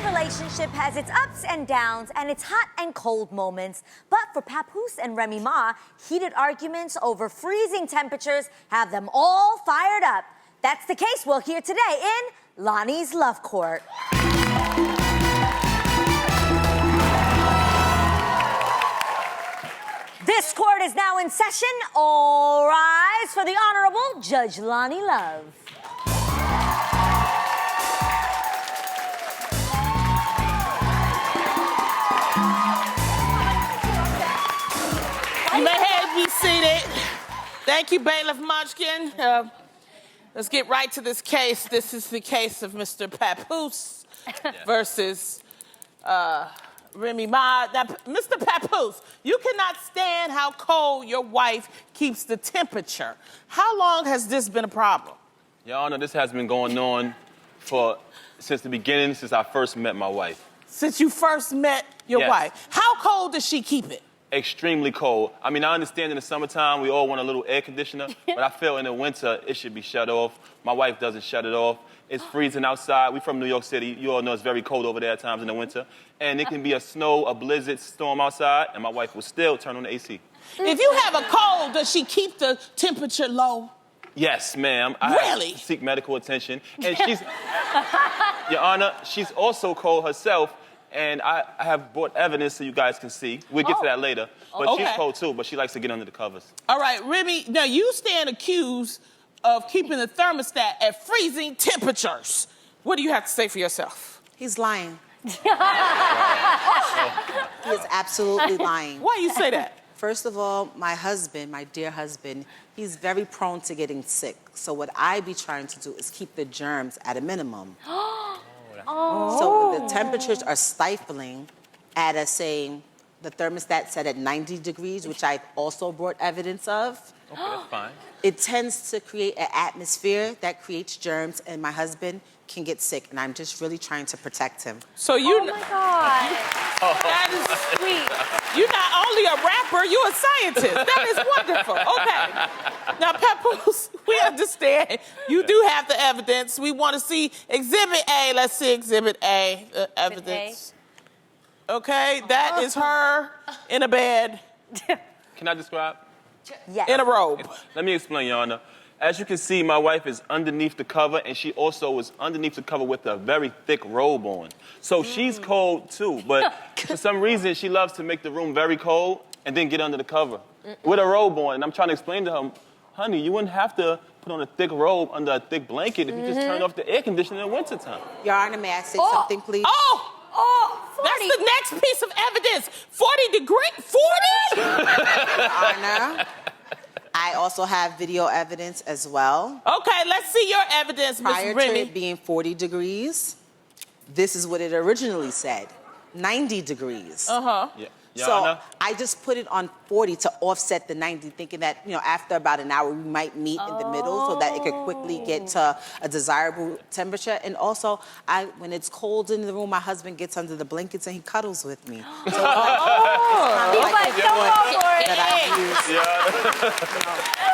relationship has its ups and downs and its hot and cold moments. But for Papoose and Remy Ma, heated arguments over freezing temperatures have them all fired up. That's the case we'll hear today in Loni's Love Court. This court is now in session. All rise for the Honorable Judge Loni Love. You may have be seated. Thank you, Bailiff Munchkin. Let's get right to this case. This is the case of Mr. Papoose versus Remy Ma. Now, Mr. Papoose, you cannot stand how cold your wife keeps the temperature. How long has this been a problem? Your Honor, this has been going on since the beginning, since I first met my wife. Since you first met your wife. How cold does she keep it? Extremely cold. I mean, I understand in the summertime we all want a little air conditioner, but I feel in the winter it should be shut off. My wife doesn't shut it off. It's freezing outside. We're from New York City. You all know it's very cold over there at times in the winter. And it can be a snow, a blizzard, storm outside, and my wife will still turn on the AC. If you have a cold, does she keep the temperature low? Yes, ma'am. Really? I seek medical attention. And she's, Your Honor, she's also cold herself. And I have brought evidence so you guys can see. We'll get to that later. But she's cold too, but she likes to get under the covers. All right, Remy, now you stand accused of keeping the thermostat at freezing temperatures. What do you have to say for yourself? He's lying. He is absolutely lying. Why you say that? First of all, my husband, my dear husband, he's very prone to getting sick. So what I be trying to do is keep the germs at a minimum. So when the temperatures are stifling at the thermostat set at 90 degrees, which I've also brought evidence of. Okay, that's fine. It tends to create an atmosphere that creates germs, and my husband can get sick, and I'm just really trying to protect him. So you... Oh, my God. That is sweet. You're not only a rapper, you're a scientist. That is wonderful. Okay. Now, Papoose, we understand you do have the evidence. We want to see Exhibit A. Let's see Exhibit A, evidence. Okay, that is her in a bed. Can I describe? Yes. In a robe. Let me explain, Your Honor. As you can see, my wife is underneath the cover, and she also is underneath the cover with a very thick robe on. So she's cold, too. But for some reason, she loves to make the room very cold and then get under the cover with a robe on. And I'm trying to explain to her, honey, you wouldn't have to put on a thick robe under a thick blanket if you just turned off the air conditioner in the wintertime. Your Honor, may I say something, please? 40. That's the next piece of evidence. 40 degrees? 40? Your Honor, I also have video evidence as well. Okay, let's see your evidence, Ms. Remy. Prior to it being 40 degrees, this is what it originally said, 90 degrees. Uh-huh. Yeah. So I just put it on 40 to offset the 90, thinking that, after about an hour, we might meet in the middle so that it could quickly get to a desirable temperature. And also, when it's cold in the room, my husband gets under the blankets and he cuddles with me. So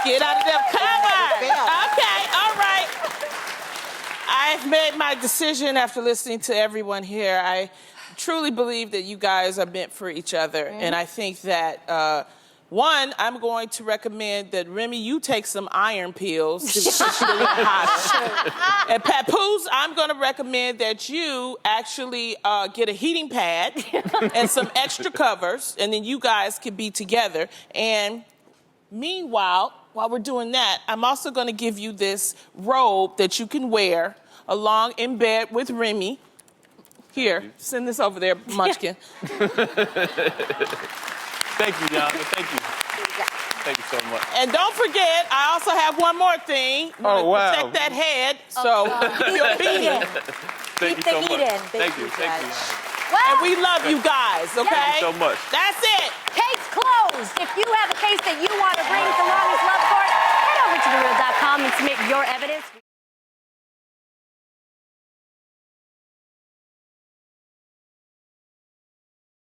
Get out of there. Okay, all right. I've made my decision after listening to everyone here. I truly believe that you guys are meant for each other. And I think that, one, I'm going to recommend that, Remy, you take some iron pills. And Papoose, I'm going to recommend that you actually get a heating pad and some extra covers, and then you guys can be together. And meanwhile, while we're doing that, I'm also going to give you this robe that you can wear along in bed with Remy. Here, send this over there, Munchkin. Thank you, Your Honor. Thank you. Thank you so much. And don't forget, I also have one more thing. Protect that head. So you're beating. Thank you so much. Thank you. Well, and we love you guys, okay? Thank you so much. That's it. Case closed. If you have a case that you want